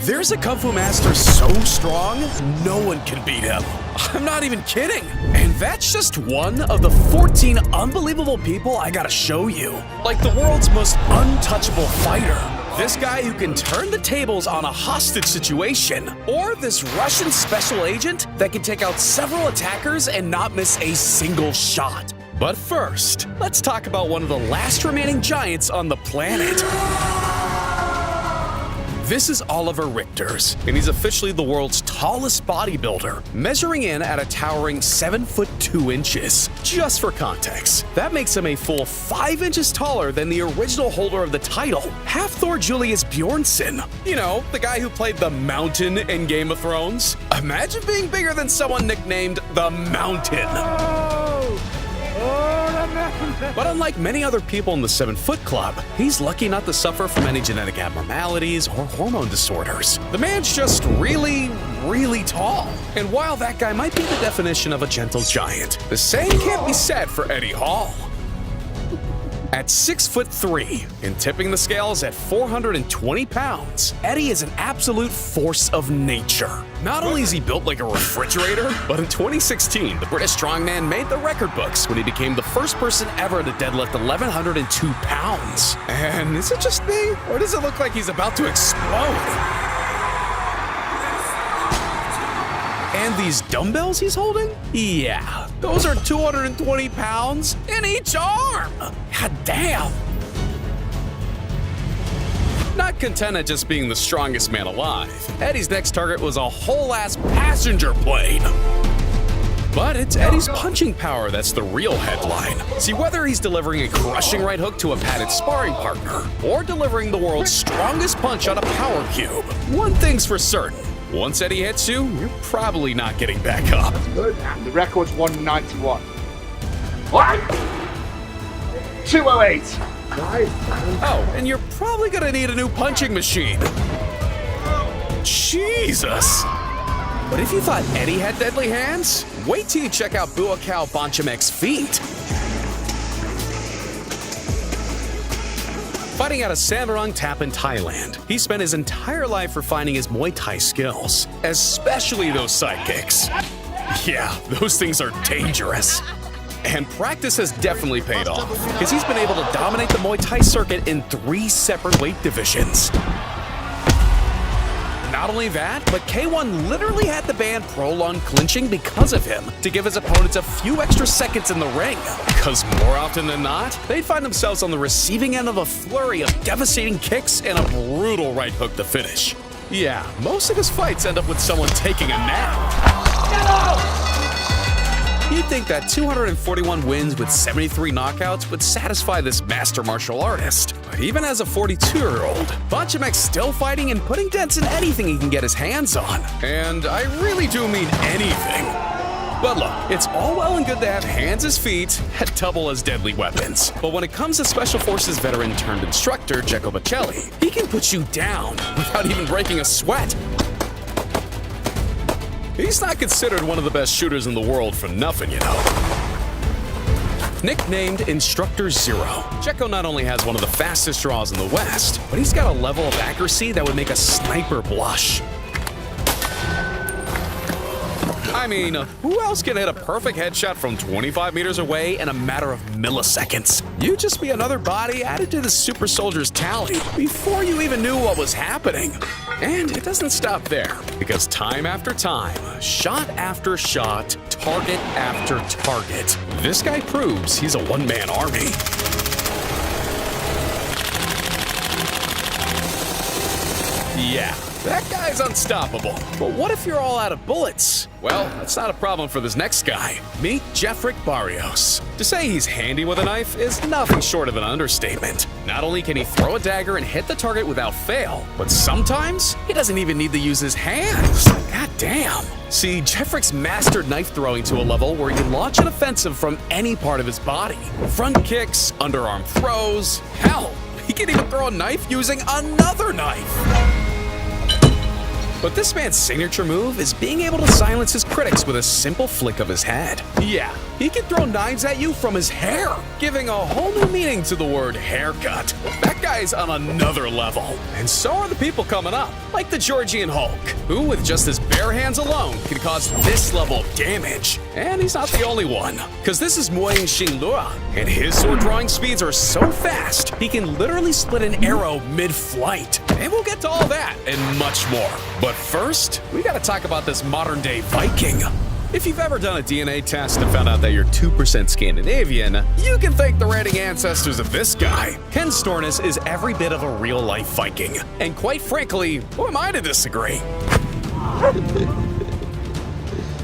There's a Kung Fu master so strong, no one can beat him. I'm not even kidding. And that's just one of the 14 unbelievable people I gotta show you. Like the world's most untouchable fighter. This guy who can turn the tables on a hostage situation. Or this Russian special agent that can take out several attackers and not miss a single shot. But first, let's talk about one of the last remaining giants on the planet. This is Oliver Richter's, and he's officially the world's tallest bodybuilder, measuring in at a towering 7 foot 2 inches. Just for context, that makes him a full 5 inches taller than the original holder of the title, Half-Thor Julius Bjornsson. You know, the guy who played the Mountain in Game of Thrones. Imagine being bigger than someone nicknamed the Mountain. But unlike many other people in the 7 Foot Club, he's lucky not to suffer from any genetic abnormalities or hormone disorders. The man's just really, really tall. And while that guy might be the definition of a gentle giant, the same can't be said for Eddie Hall. At 6'3" and tipping the scales at 420 pounds, Eddie is an absolute force of nature. Not only is he built like a refrigerator, but in 2016, the British strongman made the record books when he became the first person ever to deadlift 1,102 pounds. And is it just me, or does it look like he's about to explode? And these dumbbells he's holding? Yeah, those are 220 pounds in each arm. God damn. Not content at just being the strongest man alive, Eddie's next target was a whole-ass passenger plane. But it's Eddie's punching power that's the real headline. See, whether he's delivering a crushing right hook to a padded sparring partner or delivering the world's strongest punch on a power cube, one thing's for certain. Once Eddie hits you, you're probably not getting back up. Good. The record's 191. What? 208. Nice. Oh, and you're probably gonna need a new punching machine. Jesus! But if you thought Eddie had deadly hands, wait till you check out Buakaw Bonchimek's feet. Fighting out of Samarang Tap in Thailand, he spent his entire life refining his Muay Thai skills, especially those side kicks. Yeah, those things are dangerous. And practice has definitely paid off, because he's been able to dominate the Muay Thai circuit in 3 separate weight divisions. Not only that, but K1 literally had the ban prolonged clinching because of him, to give his opponents a few extra seconds in the ring. Because more often than not, they'd find themselves on the receiving end of a flurry of devastating kicks and a brutal right hook to finish. Yeah, most of his fights end up with someone taking a nap. You'd think that 241 wins with 73 knockouts would satisfy this master martial artist. But even as a 42-year-old, Bonchimek's still fighting and putting dents in anything he can get his hands on. And I really do mean anything. But look, it's all well and good to have hands as feet and double as deadly weapons. But when it comes to Special Forces veteran turned instructor Jeko Bocelli, he can put you down without even breaking a sweat. He's not considered one of the best shooters in the world for nothing, you know. Nicknamed Instructor Zero, Jeko not only has one of the fastest draws in the West, but he's got a level of accuracy that would make a sniper blush. I mean, who else can hit a perfect headshot from 25 meters away in a matter of milliseconds? You'd just be another body added to the super soldier's tally before you even knew what was happening. And it doesn't stop there, because time after time, shot after shot, target after target, this guy proves he's a one-man army. Yeah, that guy's unstoppable. But what if you're all out of bullets? Well, that's not a problem for this next guy. Meet Jeffrick Barrios. To say he's handy with a knife is nothing short of an understatement. Not only can he throw a dagger and hit the target without fail, but sometimes he doesn't even need to use his hands. God damn. See, Jeffrick's mastered knife throwing to a level where he can launch an offensive from any part of his body. Front kicks, underarm throws, hell, he can even throw a knife using another knife. But this man's signature move is being able to silence his critics with a simple flick of his head. Yeah, he can throw knives at you from his hair, giving a whole new meaning to the word haircut. That guy's on another level. And so are the people coming up, like the Georgian Hulk, who with just his bare hands alone can cause this level of damage. And he's not the only one, because this is Jinlu, and his sword drawing speeds are so fast, he can literally split an arrow mid-flight. And we'll get to all that and much more. But first, we gotta talk about this modern-day Viking. If you've ever done a DNA test and found out that you're 2% Scandinavian, you can thank the reigning ancestors of this guy. Ken Stornes is every bit of a real-life Viking. And quite frankly, who am I to disagree?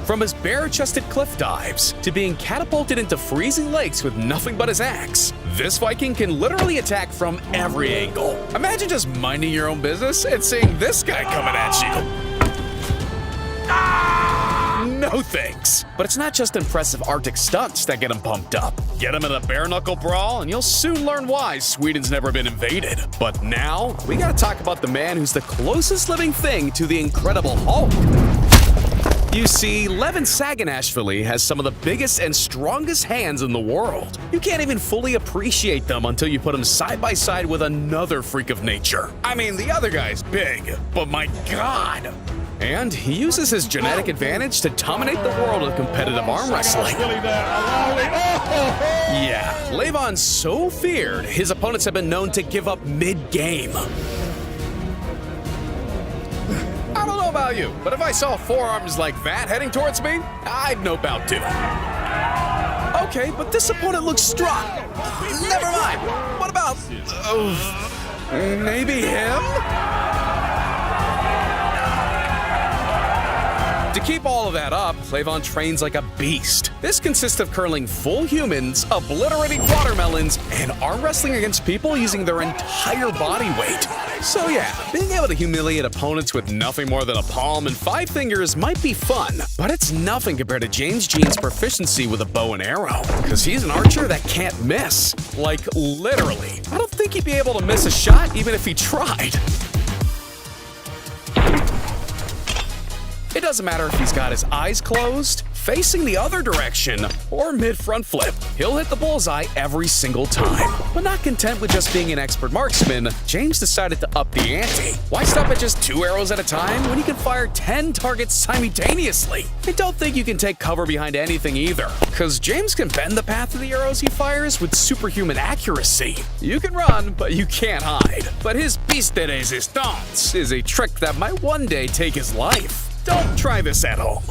From his bare-chested cliff dives to being catapulted into freezing lakes with nothing but his axe, this Viking can literally attack from every angle. Imagine just minding your own business and seeing this guy coming at you. No thanks. But it's not just impressive Arctic stunts that get him pumped up. Get him in a bare-knuckle brawl and you'll soon learn why Sweden's never been invaded. But now, we gotta talk about the man who's the closest living thing to the Incredible Hulk. You see, Levin Saganashvili has some of the biggest and strongest hands in the world. You can't even fully appreciate them until you put him side by side with another freak of nature. I mean, the other guy's big, but my god! And he uses his genetic advantage to dominate the world of competitive arm wrestling. Yeah, Levon's so feared, his opponents have been known to give up mid-game. I don't know about you, but if I saw forearms like that heading towards me, I'd nope out too. Okay, but this opponent looks strong. Never mind. What about... maybe him? To keep all of that up, Levon trains like a beast. This consists of curling full humans, obliterating watermelons, and arm wrestling against people using their entire body weight. So yeah, being able to humiliate opponents with nothing more than a palm and 5 fingers might be fun, but it's nothing compared to James Jean's proficiency with a bow and arrow, because he's an archer that can't miss. Like, literally. I don't think he'd be able to miss a shot even if he tried. It doesn't matter if he's got his eyes closed, facing the other direction, or mid-front flip. He'll hit the bullseye every single time. But not content with just being an expert marksman, James decided to up the ante. Why stop at just 2 arrows at a time when you can fire 10 targets simultaneously? I don't think you can take cover behind anything either, because James can bend the path of the arrows he fires with superhuman accuracy. You can run, but you can't hide. But his piece de resistance is a trick that might one day take his life. Don't try this at home.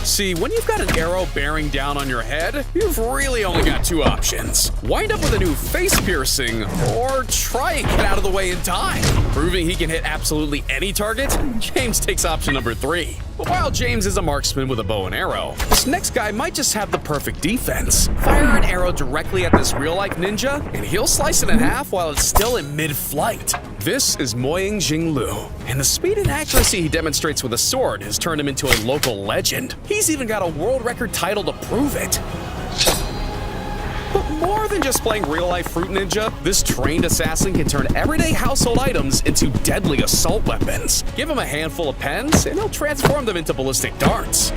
See, when you've got an arrow bearing down on your head, you've really only got 2 options. Wind up with a new face piercing, or try and get out of the way in time. Proving he can hit absolutely any target, James takes option number 3. But while James is a marksman with a bow and arrow, this next guy might just have the perfect defense. Fire an arrow directly at this real-life ninja, and he'll slice it in half while it's still in mid-flight. This is Jinlu, and the speed and accuracy he demonstrates with a sword has turned him into a local legend. He's even got a world record title to prove it. But more than just playing real-life Fruit Ninja, this trained assassin can turn everyday household items into deadly assault weapons. Give him a handful of pens, and he'll transform them into ballistic darts.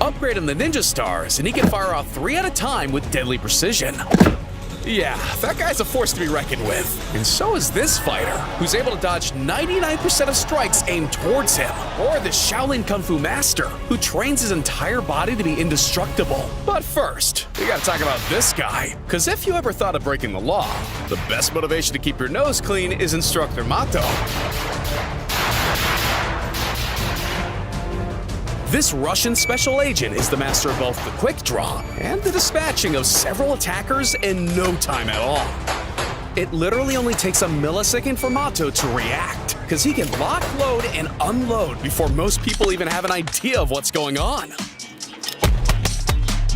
Upgrade him the ninja stars, and he can fire off 3 at a time with deadly precision. Yeah, that guy's a force to be reckoned with. And so is this fighter, who's able to dodge 99% of strikes aimed towards him. Or the Shaolin Kung Fu master, who trains his entire body to be indestructible. But first, we gotta talk about this guy. Because if you ever thought of breaking the law, the best motivation to keep your nose clean is Instructor Mato. This Russian special agent is the master of both the quick draw and the dispatching of several attackers in no time at all. It literally only takes a millisecond for Mato to react, because he can lock, load, and unload before most people even have an idea of what's going on.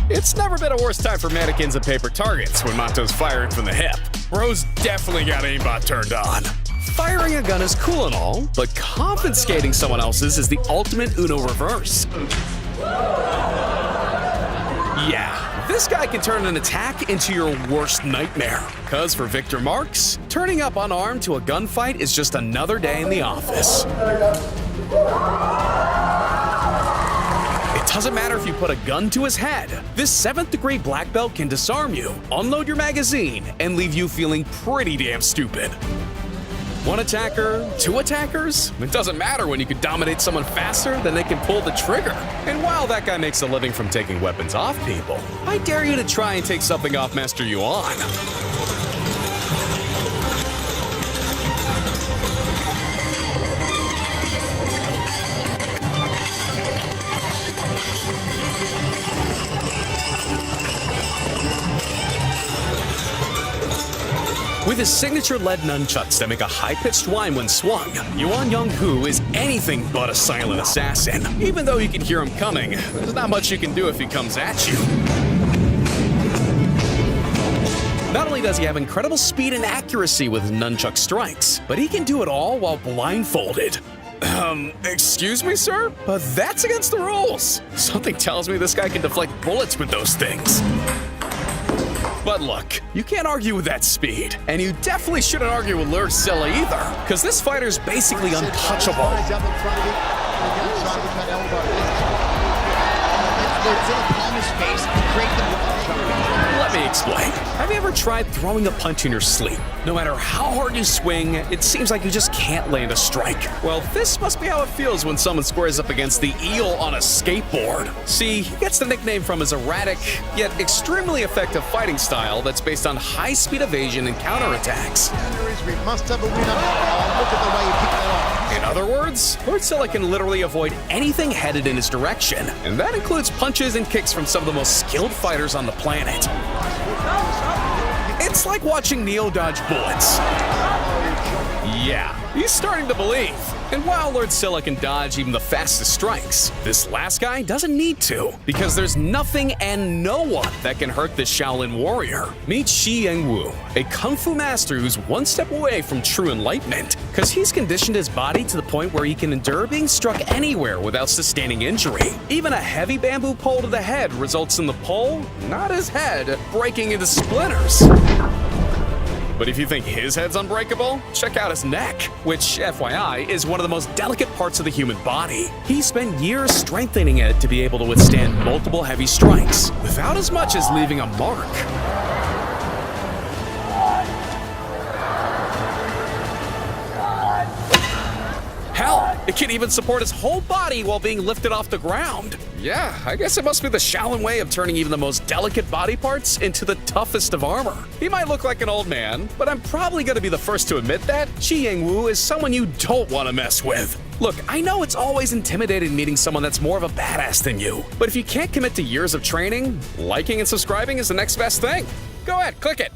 It's never been a worse time for mannequins and paper targets when Mato's firing from the hip. Bro's definitely got aimbot turned on. Firing a gun is cool and all, but confiscating someone else's is the ultimate Uno reverse. Yeah, This guy can turn an attack into your worst nightmare. Cause for Victor Marks, turning up unarmed to a gunfight is just another day in the office. It doesn't matter if you put a gun to his head. This 7th degree black belt can disarm you, unload your magazine, and leave you feeling pretty damn stupid. One attacker, 2 attackers? It doesn't matter when you can dominate someone faster than they can pull the trigger. And while that guy makes a living from taking weapons off people, I dare you to try and take something off Master Yuan. With his signature lead nunchucks that make a high-pitched whine when swung, Yuan Young-Hu is anything but a silent assassin. Even though you can hear him coming, there's not much you can do if he comes at you. Not only does he have incredible speed and accuracy with his nunchuck strikes, but he can do it all while blindfolded. Excuse me, sir? But that's against the rules. Something tells me this guy can deflect bullets with those things. But look, you can't argue with that speed, and you definitely shouldn't argue with Lord Silla either, because this fighter's basically untouchable. Let me explain. Have you ever tried throwing a punch in your sleep? No matter how hard you swing, it seems like you just can't land a strike. Well, this must be how it feels when someone squares up against the eel on a skateboard. See, he gets the nickname from his erratic, yet extremely effective fighting style that's based on high-speed evasion and counterattacks. We must have a winner. Look at the way he picked that off. In other words, Lord Silla can literally avoid anything headed in his direction, and that includes punches and kicks from some of the most skilled fighters on the planet. It's like watching Neo dodge bullets. Yeah, he's starting to believe. And while Lord Silla can dodge even the fastest strikes, this last guy doesn't need to, because there's nothing and no one that can hurt this Shaolin warrior. Meet Shi Yangwu, a kung fu master who's one step away from true enlightenment, because he's conditioned his body to the point where he can endure being struck anywhere without sustaining injury. Even a heavy bamboo pole to the head results in the pole, not his head, breaking into splinters. But if you think his head's unbreakable, check out his neck, which, FYI, is one of the most delicate parts of the human body. He spent years strengthening it to be able to withstand multiple heavy strikes, without as much as leaving a mark. Hell, it can even support his whole body while being lifted off the ground. Yeah, I guess it must be the Shaolin way of turning even the most delicate body parts into the toughest of armor. He might look like an old man, but I'm probably gonna be the first to admit that Shi Yangwu is someone you don't want to mess with. Look, I know it's always intimidating meeting someone that's more of a badass than you, but if you can't commit to years of training, liking and subscribing is the next best thing. Go ahead, click it.